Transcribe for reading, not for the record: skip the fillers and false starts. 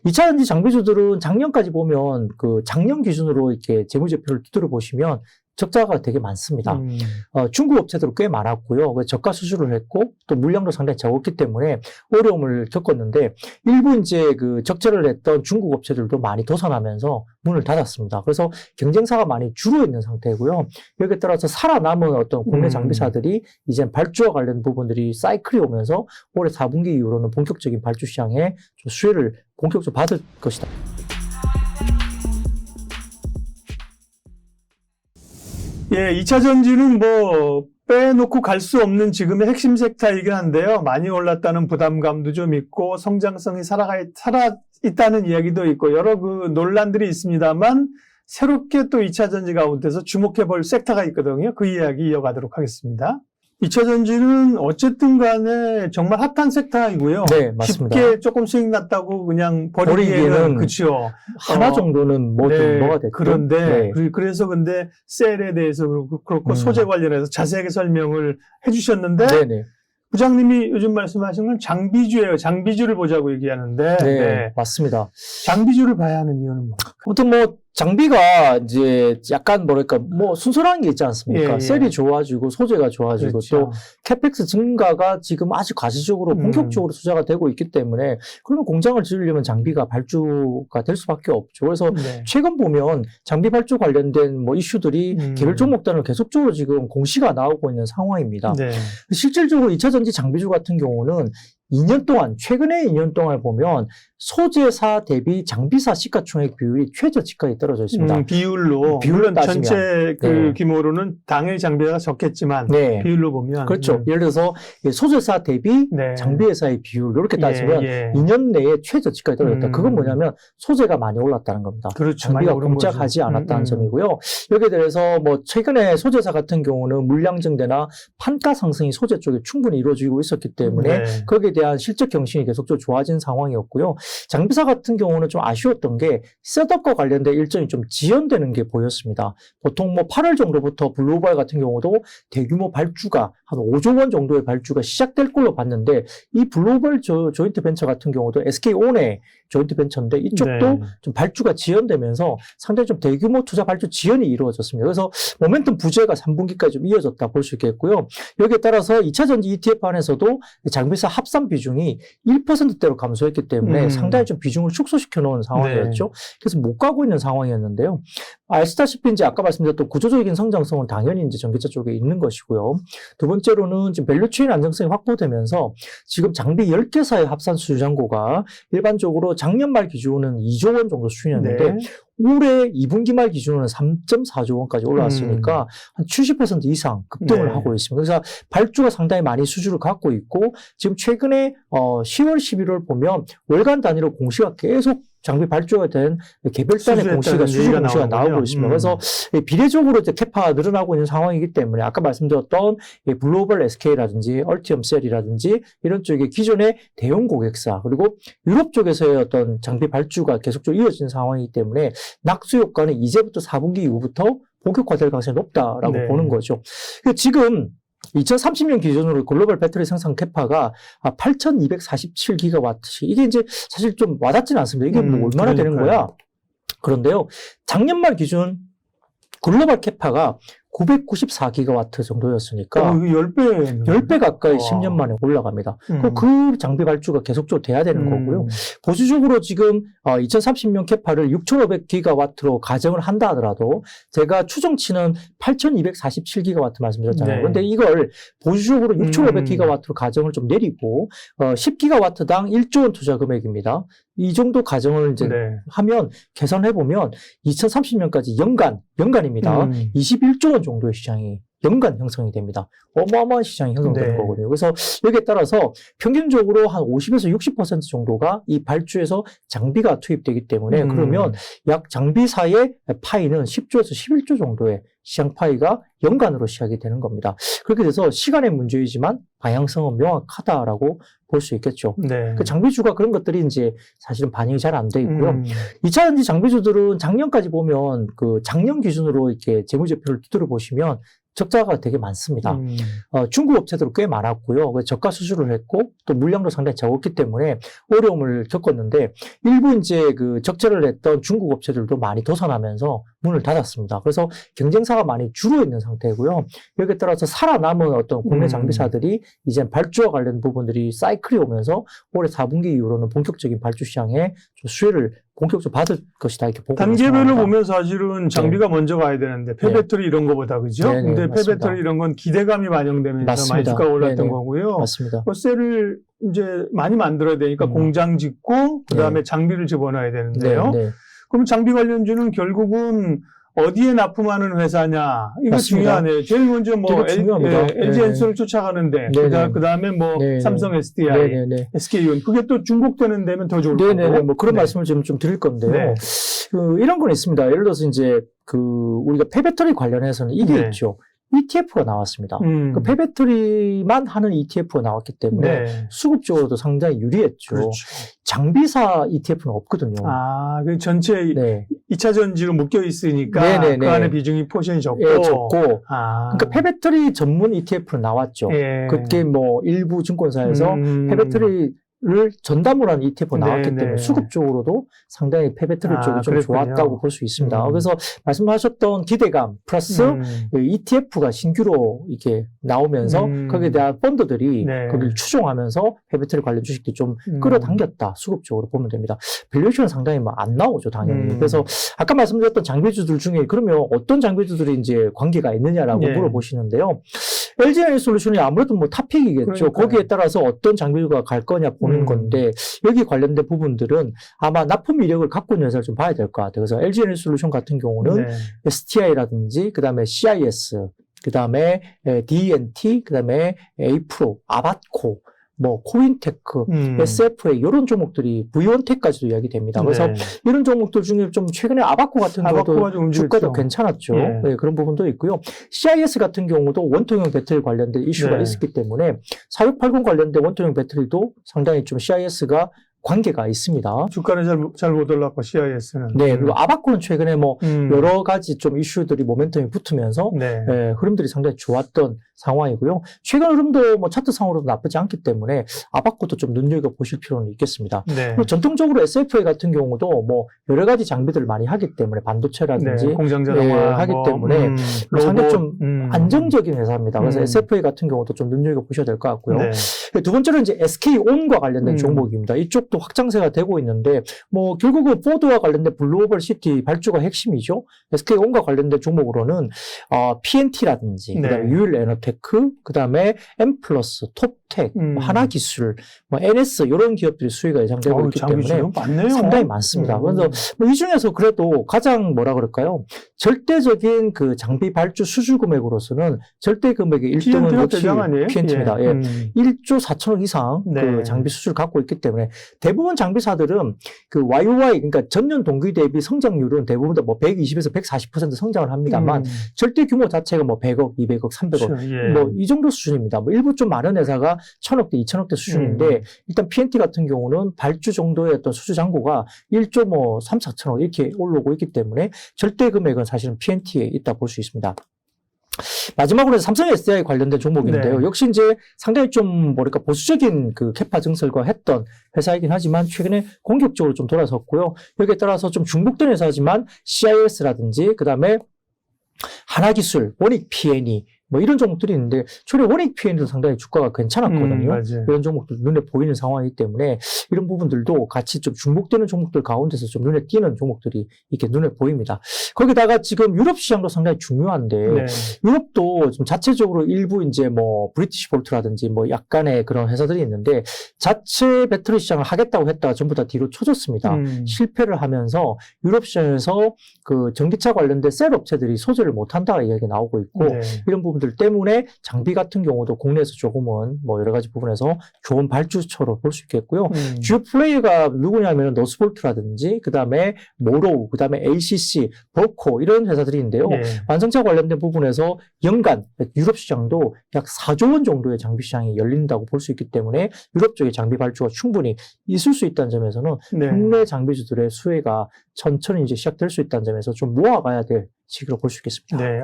2차전지 장비주들은 작년까지 보면 그 작년 기준으로 이렇게 재무제표를 두드려 보시면 적자가 되게 많습니다. 중국 업체들은 꽤 많았고요. 저가 수주를 했고 또 물량도 상당히 적었기 때문에 어려움을 겪었는데 일부 이제 그 적자를 냈던 중국 업체들도 많이 도산하면서 문을 닫았습니다. 그래서 경쟁사가 많이 줄어 있는 상태고요. 여기에 따라서 살아남은 어떤 국내 장비사들이 이제 발주와 관련 부분들이 사이클이 오면서 올해 4분기 이후로는 본격적인 발주 시장에 좀 수혜를 본격적으로 받을 것이다. 예, 2차 전지는 뭐 빼놓고 갈 수 없는 지금의 핵심 섹터이긴 한데요. 많이 올랐다는 부담감도 좀 있고 성장성이 살아있다는 이야기도 있고 여러 그 논란들이 있습니다만 새롭게 또 2차 전지 가운데서 주목해 볼 섹터가 있거든요. 그 이야기 이어가도록 하겠습니다. 2차 전지는 어쨌든 간에 정말 핫한 섹터이고요. 네, 맞습니다. 쉽게 조금 수익 났다고 그냥 버리기에는 그렇죠. 하나 정도는 뭐 좀 뭐가 됐죠. 그런데 그래서 근데 셀에 대해서 그렇고 소재 관련해서 자세하게 설명을 해주셨는데 네네. 부장님이 요즘 말씀하신 건 장비주예요. 장비주를 보자고 얘기하는데 네, 맞습니다. 장비주를 봐야 하는 이유는 뭡니까? 아무튼 뭐 장비가 이제 약간 뭐랄까 뭐 순수한 게 있지 않습니까? 예. 셀이 좋아지고 소재가 좋아지고 그렇죠. 또 캐펙스 증가가 지금 아주 가시적으로 본격적으로 투자가 되고 있기 때문에 그러면 공장을 지으려면 장비가 발주가 될 수밖에 없죠. 그래서 최근 보면 장비 발주 관련된 뭐 이슈들이 개별 종목단을 계속적으로 지금 공시가 나오고 있는 상황입니다. 네. 실질적으로 2차전지 장비주 같은 경우는 2년 동안, 최근에 2년 동안 보면 소재사 대비 장비사 시가총액 비율이 최저치까지 떨어져 있습니다. 비율로 물론 따지면. 전체 그 규모로는 당연히 장비가 적겠지만 비율로 보면 그렇죠. 예를 들어서 소재사 대비 장비회사의 비율 이렇게 따지면 2년 내에 최저치까지 떨어졌다. 그건 뭐냐면 소재가 많이 올랐다는 겁니다. 그렇죠. 장비가 공작하지 않았다는 점이고요. 여기에 대해서 뭐 최근에 소재사 같은 경우는 물량 증대나 판가 상승이 소재 쪽에 충분히 이루어지고 있었기 때문에 거기에 대한 실적 경신이 계속적으로 좋아진 상황이었고요. 장비사 같은 경우는 좀 아쉬웠던 게 셋업과 관련된 일정이 좀 지연되는 게 보였습니다. 보통 뭐 8월 정도부터 블루오발 같은 경우도 대규모 발주가 한 5조 원 정도의 발주가 시작될 걸로 봤는데 이 블루오발 조인트 벤처 같은 경우도 SK온의 조인트 벤처인데 이쪽도 좀 발주가 지연되면서 상당히 좀 대규모 투자 발주 지연이 이루어졌습니다. 그래서 모멘텀 부재가 3분기까지 좀 이어졌다 볼 수 있겠고요. 여기에 따라서 2차전지 ETF 안에서도 장비사 합산 비중이 1%대로 감소했기 때문에 상당히 좀 비중을 축소시켜 놓은 상황이었죠. 그래서 못 가고 있는 상황이었는데요. 아시다시피 이제 아까 말씀드렸던 구조적인 성장성은 당연히 이제 전기차 쪽에 있는 것이고요. 두 번째로는 지금 밸류체인 안정성이 확보되면서 지금 장비 10개사의 합산 수주 잔고가 일반적으로 작년 말 기준은 2조 원 정도 수준이었는데 올해 2분기 말 기준으로는 3.4조 원까지 올라왔으니까 한 70% 이상 급등을 하고 있습니다. 그래서 발주가 상당히 많이 수주를 갖고 있고 지금 최근에 10월, 11월 보면 월간 단위로 공시가 계속 장비 발주가 된 개별단의 공시가 수주 공시가 나오고 있습니다. 그래서 비례적으로 이제 캐파가 늘어나고 있는 상황이기 때문에 아까 말씀드렸던 글로벌 SK라든지 얼티엄셀이라든지 이런 쪽의 기존의 대형 고객사 그리고 유럽 쪽에서의 어떤 장비 발주가 계속적으로 이어지는 상황이기 때문에 낙수 효과는 이제부터 4분기 이후부터 본격화될 가능성이 높다라고 보는 거죠. 지금 2030년 기준으로 글로벌 배터리 생산 캐파가 8,247기가와트시. 이게 이제 사실 좀 와닿지는 않습니다. 이게 뭐 얼마나 되는 거야? 그런데요, 작년 말 기준 글로벌 캐파가 994기가와트 정도였으니까 10배 가까이 10년 만에 올라갑니다. 그럼 그 장비 발주가 계속적으로 돼야 되는 거고요. 보수적으로 지금 2030년 캐파를 6,500기가와트로 가정을 한다 하더라도 제가 추정치는 8,247기가와트 말씀드렸잖아요. 그런데 이걸 보수적으로 6,500기가와트로 가정을 좀 내리고 10기가와트당 1조 원 투자 금액입니다. 이 정도 가정을 이제 하면 계산해보면 2030년까지 연간입니다. 21조 원 정도의 시장이 연간 형성이 됩니다. 어마어마한 시장이 형성되는 거거든요. 그래서 여기에 따라서 평균적으로 한 50에서 60% 정도가 이 발주에서 장비가 투입되기 때문에 그러면 약 장비사의 파이는 10조에서 11조 정도의 시장 파이가 연간으로 시작이 되는 겁니다. 그렇게 돼서 시간의 문제이지만 방향성은 명확하다라고 볼 수 있겠죠. 그 장비주가 그런 것들이 이제 사실은 반영이 잘 안 돼 있고요. 2차전지 장비주들은 작년까지 보면 그 작년 기준으로 이렇게 재무제표를 두드려 보시면 적자가 되게 많습니다. 중국 업체들은 꽤 많았고요. 저가 수주를 했고 또 물량도 상당히 적었기 때문에 어려움을 겪었는데 일부 이제 그 적자를 냈던 중국 업체들도 많이 도산하면서 문을 닫았습니다. 그래서 경쟁사가 많이 줄어 있는 상태고요. 여기에 따라서 살아남은 어떤 국내 장비사들이 이제 발주와 관련 부분들이 사이클이 오면서 올해 4분기 이후로는 본격적인 발주 시장에 좀 수혜를 본격적으로 받을 것이다 이렇게 보고 단계별로 있습니다. 보면 사실은 장비가 먼저 가야 되는데 폐배터리 이런 거보다 그죠? 네, 네, 근데 맞습니다. 폐배터리 이런 건 기대감이 반영되면서 맞습니다. 많이 주가가 올랐던 네, 네. 거고요. 맞습니다. 셀을 이제 많이 만들어야 되니까 공장 짓고 그다음에 장비를 집어넣어야 되는데요. 네, 네. 그럼 장비 관련주는 결국은 어디에 납품하는 회사냐 이거 맞습니다. 중요하네요. 제일 먼저 뭐 되게 중요합니다. LG 엔솔을 쫓아가는데 그다음에 뭐 네, 네. 삼성 SDI, 네, 네. SK온 그게 또 중복되는 데면 더 좋을 거고. 네네네. 뭐 그런 네. 말씀을 좀 드릴 건데요. 네. 이런 건 있습니다. 예를 들어서 이제 우리가 폐배터리 관련해서는 이게 네. 있죠. ETF가 나왔습니다. 그 폐배터리만 하는 ETF가 나왔기 때문에 네. 수급적으로도 상당히 유리했죠. 그렇죠. 장비사 ETF는 없거든요. 그 전체 네. 2차 전지로 묶여 있으니까 네네네. 그 안에 비중이 포션이 적고. 예, 적고. 그러니까 폐배터리 전문 ETF는 나왔죠. 예. 그게 뭐 일부 증권사에서 폐배터리를 전담으로 하는 ETF가 나왔기 네네. 때문에 수급적으로도 상당히 폐배터리 쪽이 좀 그랬군요. 좋았다고 볼 수 있습니다. 그래서 말씀하셨던 기대감 플러스 ETF가 신규로 이렇게 나오면서 거기에 대한 펀드들이 네. 거기를 추종하면서 폐배터리 관련 주식들이 좀 끌어당겼다. 수급적으로 보면 됩니다. 밸류에이션은 상당히 뭐 안 나오죠, 당연히. 그래서 아까 말씀드렸던 장비주들 중에 그러면 어떤 장비주들이 이제 관계가 있느냐라고 네. 물어보시는데요. LG에너지솔루션이 아무래도 뭐 탑픽이겠죠. 그러니까요. 거기에 따라서 어떤 장비가 갈 거냐 보는 건데 여기 관련된 부분들은 아마 납품 이력을 갖고 있는 회사를 좀 봐야 될 것 같아요. 그래서 LG에너지솔루션 같은 경우는 네. STI라든지 그다음에 CIS, 그다음에 D&T, 그다음에 A프로, 아바코, 뭐 코인테크, SFA 이런 종목들이 V1텍까지도 이야기됩니다. 그래서 네. 이런 종목들 중에 좀 최근에 아바코 같은 아바코가 좀 경우도 주가도 움직였죠. 괜찮았죠. 예. 네, 그런 부분도 있고요. CIS 같은 경우도 원통형 배터리 관련된 이슈가 네. 있었기 때문에 4680 관련된 원통형 배터리도 상당히 좀 CIS가 관계가 있습니다. 주가는 잘 못 올랐고 CIS는. 네, 그리고 아바코는 최근에 뭐 여러 가지 좀 이슈들이 모멘텀이 붙으면서 네. 흐름들이 상당히 좋았던 상황이고요. 최근 흐름도 뭐 차트상으로도 나쁘지 않기 때문에 아바코도 좀 눈여겨보실 필요는 있겠습니다. 네. 그리고 전통적으로 SFA 같은 경우도 뭐 여러 가지 장비들을 많이 하기 때문에 반도체라든지 네. 공장 자동화 하기 뭐, 때문에 상당히 좀 안정적인 회사입니다. 그래서 음. SFA 같은 경우도 좀 눈여겨보셔야 될 것 같고요. 네. 두 번째로 이제 SK온과 관련된 종목입니다. 이쪽도 확장세가 되고 있는데 뭐 결국은 포드와 관련된 블루오벌 시티 발주가 핵심이죠. SK온과 관련된 종목으로는 PNT라든지 네. 그다음에 유일에너테크, 그다음에 엠플러스, 톱텍, 하나기술, 뭐 NS 이런 기업들이 수혜가 예상되고 있기 때문에 많네요. 상당히 많습니다. 그래서 뭐 이 중에서 그래도 가장 뭐라 그럴까요? 절대적인 그 장비 발주 수주 금액으로서는 절대 금액의 1등은 역시 PNT입니다. 예. 1조 4천억 이상 네. 그 장비 수주를 갖고 있기 때문에 대부분 장비사들은 그 YOY 그러니까 전년 동기 대비 성장률은 대부분 다 뭐 120에서 140% 성장을 합니다만 절대 규모 자체가 뭐 100억, 200억, 300억 그렇죠. 예. 뭐 이 정도 수준입니다. 뭐 일부 좀 많은 회사가 1000억대, 2000억대 수준인데 일단 PNT 같은 경우는 발주 정도의 어떤 수주 잔고가 1조 뭐 3, 4천억 이렇게 올라오고 있기 때문에 절대 금액은 사실은 PNT에 있다 볼 수 있습니다. 마지막으로 삼성 SDI 관련된 종목인데요. 네. 역시 이제 상당히 좀 뭐랄까 보수적인 그 캐파 증설과 했던 회사이긴 하지만 최근에 공격적으로 좀 돌아섰고요. 여기에 따라서 좀 중복된 회사지만 CIS라든지 그다음에 하나기술, 원익 P&E 뭐 이런 종목들이 있는데 최근에 원익 P&E도 상당히 주가가 괜찮았거든요. 이런 종목들 눈에 보이는 상황이기 때문에 이런 부분들도 같이 좀 중복되는 종목들 가운데서 좀 눈에 띄는 종목들이 이렇게 눈에 보입니다. 거기다가 지금 유럽 시장도 상당히 중요한데 네. 유럽도 좀 자체적으로 일부 이제 뭐 브리티시 볼트라든지 뭐 약간의 그런 회사들이 있는데 자체 배터리 시장을 하겠다고 했다가 전부 다 뒤로 쳐졌습니다. 실패를 하면서 유럽 시장에서 그 전기차 관련된 셀 업체들이 소재를 못한다 이야기가 나오고 있고 네. 이런 부분들 때문에 장비 같은 경우도 국내에서 조금은 뭐 여러 가지 부분에서 좋은 발주처로 볼 수 있겠고요. 주요 플레이가 누구냐면 노스볼트라든지 그다음에 모로우, 그다음에 ACC, 버코 이런 회사들이 있는데요. 네. 완성차 관련된 부분에서 연간 유럽 시장도 약 4조 원 정도의 장비 시장이 열린다고 볼 수 있기 때문에 유럽 쪽의 장비 발주가 충분히 있을 수 있다는 점에서는 네. 국내 장비주들의 수혜가 천천히 이제 시작될 수 있다는 점에서 좀 모아가야 될 시기로 볼 수 있겠습니다. 네.